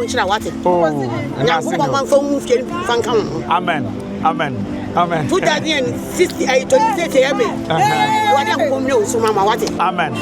unchira what? Oh, Amen. Amen. Amen. 2068 Amen.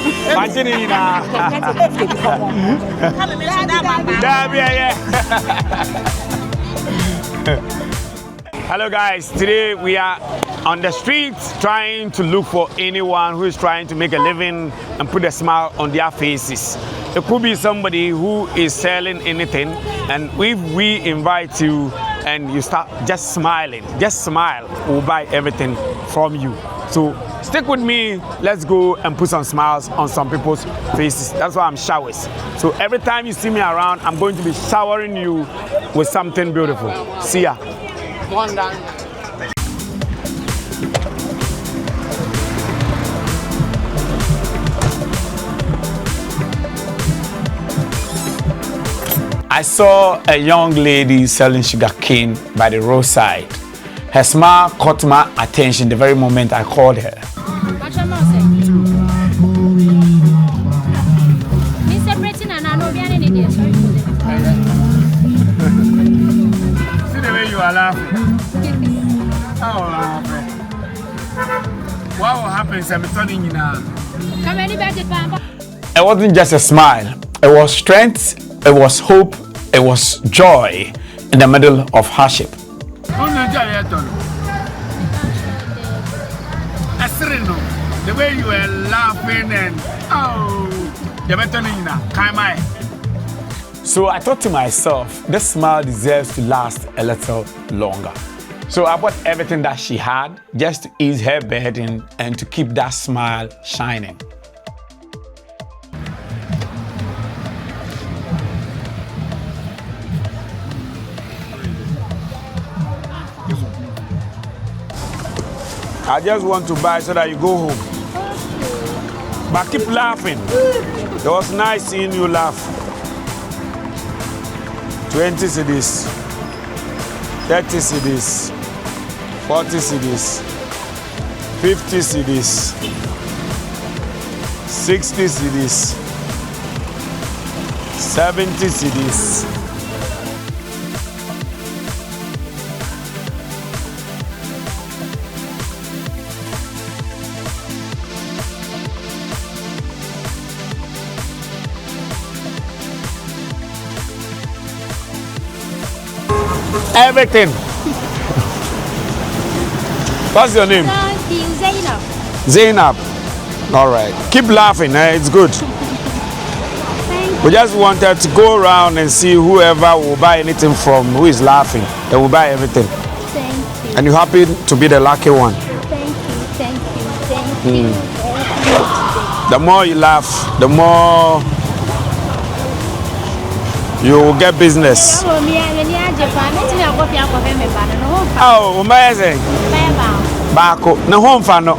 Hello guys, today we are on the streets trying to look for anyone who is trying to make a living and put a smile on their faces. It could be somebody who is selling anything, and if we invite you and you start just smiling, just smile, we'll buy everything from you. So stick with me, let's go and put some smiles on some people's faces. That's why I'm showers. So every time you see me around, I'm going to be showering you with something beautiful. See ya. I saw a young lady selling sugarcane by the roadside. Her smile caught my attention the very moment I called her. See the way you are laughing. How laughing? What will happen if I'm telling you now? It wasn't just a smile. It was strength. It was hope, it was joy in the middle of hardship. The way you were laughing and so I thought to myself, this smile deserves to last a little longer. So I bought everything that she had just to ease her burden and to keep that smile shining. I just want to buy so that you go home. But keep laughing. It was nice seeing you laugh. 20 cedis, 30 cedis, 40 cedis, 50 cedis, 60 cedis, 70 cedis. Everything. What's your name? Zainab. Zainab. All right. Keep laughing. It's good. We just wanted to go around and see whoever will buy anything from who is laughing. They will buy everything. Thank you. And you're happy to be the lucky one. Thank you. Thank you. Thank you. The more you laugh, the more you will get business. Oh, amazing. Bako, no home fano.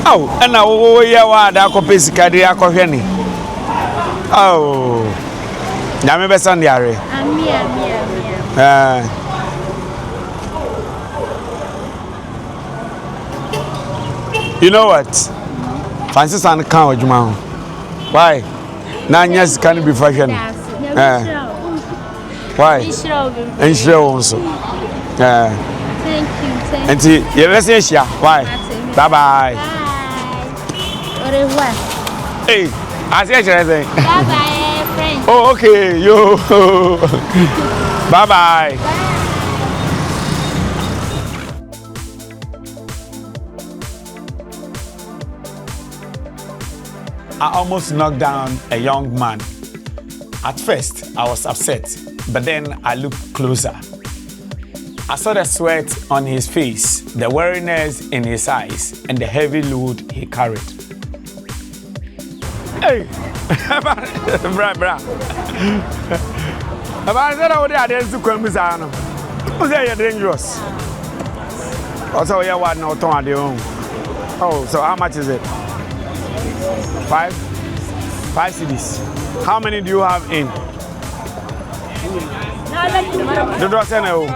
Oh, and now we are the Copesicadi. Oh, Yamebe Sandiare. You know what? Francis and Cow, Jumau. Why? 9 years can be fashion. Why? And she also. Thank you. And see, you're why? Bye bye. Hey, I said anything. Bye bye, friend. Oh, okay, yo. Bye bye. I almost knocked down a young man. At first, I was upset, but then I looked closer. I saw the sweat on his face, the weariness in his eyes, and the heavy load he carried. Hey! Bra. I said I didn't do Kwambisano. Who's that? You're dangerous. Also, you want no ton of your own. Oh, so how much is it? 5 cedis. How many do you have in? The door send you.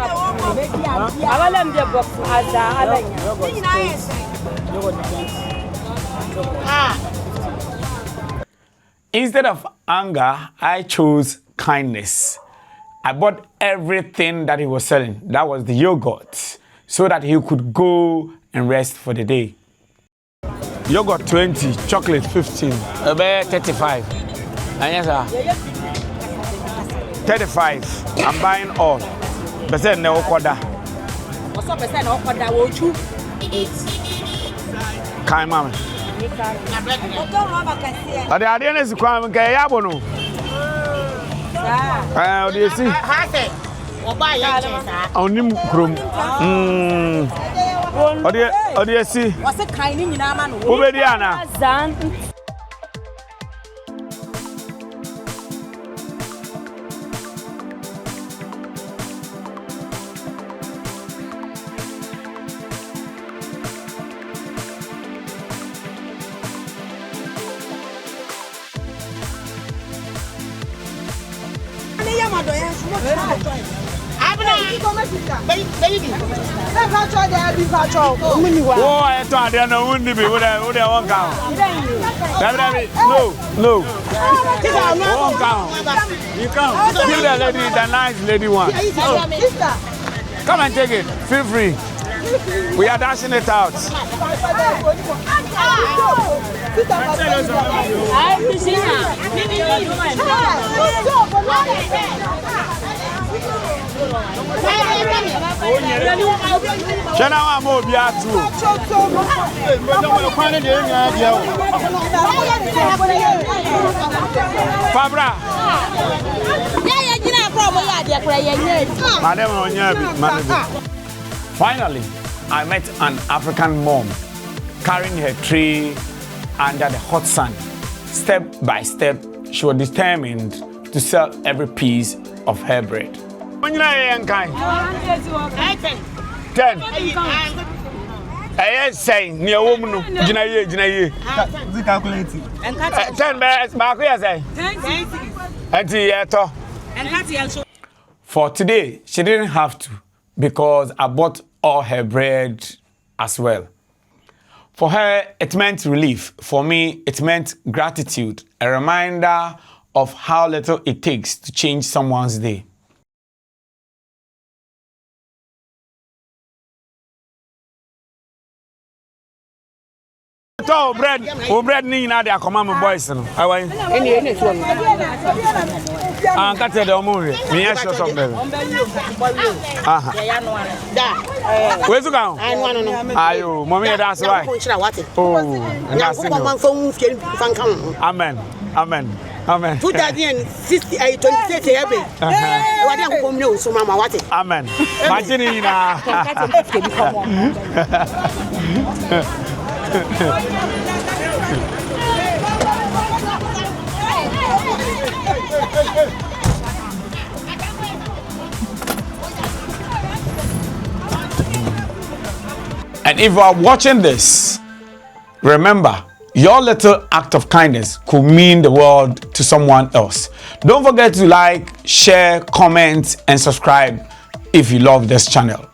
Instead of anger, I chose kindness. I bought everything that he was selling. That was the yogurt, so that he could go and rest for the day. Yogurt 20, chocolate 15, about 35. And yes, sir. 35. I'm buying all. Percent no quarter. What's up, percent no quarter? Would you? 8. Kai mama. Ade ade na sikwa nke ya bo no. O dey see. Ha say. Oba ya chesa. Onim krom. O dey see. What's the kind in na ma no? Obedi ana. Oh, I thought there no wouldn't be. Would I won't count? No. Won't count. You count. Give the lady, the nice lady one. Come and take it. Feel free. We are dashing it out. Chana wa mo bi atu. Fabra. Finally, I met an African mom carrying her tray under the hot sun. Step by step, she was determined to sell every piece of her bread. 10. I say, near woman, Jina. 10 For today, she didn't have to, because I bought all her bread as well. For her, it meant relief. For me, it meant gratitude, a reminder of how little it takes to change someone's day. Bread ni na dey akoma me boys no. Awan. Eni so no. An ka te de omo re. Me ya short of them. Aha. Da. We su kan. Ayo, mommy that's why. Oh, that's it. Amen. Amen. 2068 2030 ebe. Wadi akom ne so mama wate. Amen. Imagine na. And if you are watching this, remember, your little act of kindness could mean the world to someone else. Don't forget to like, share, comment, and subscribe if you love this channel.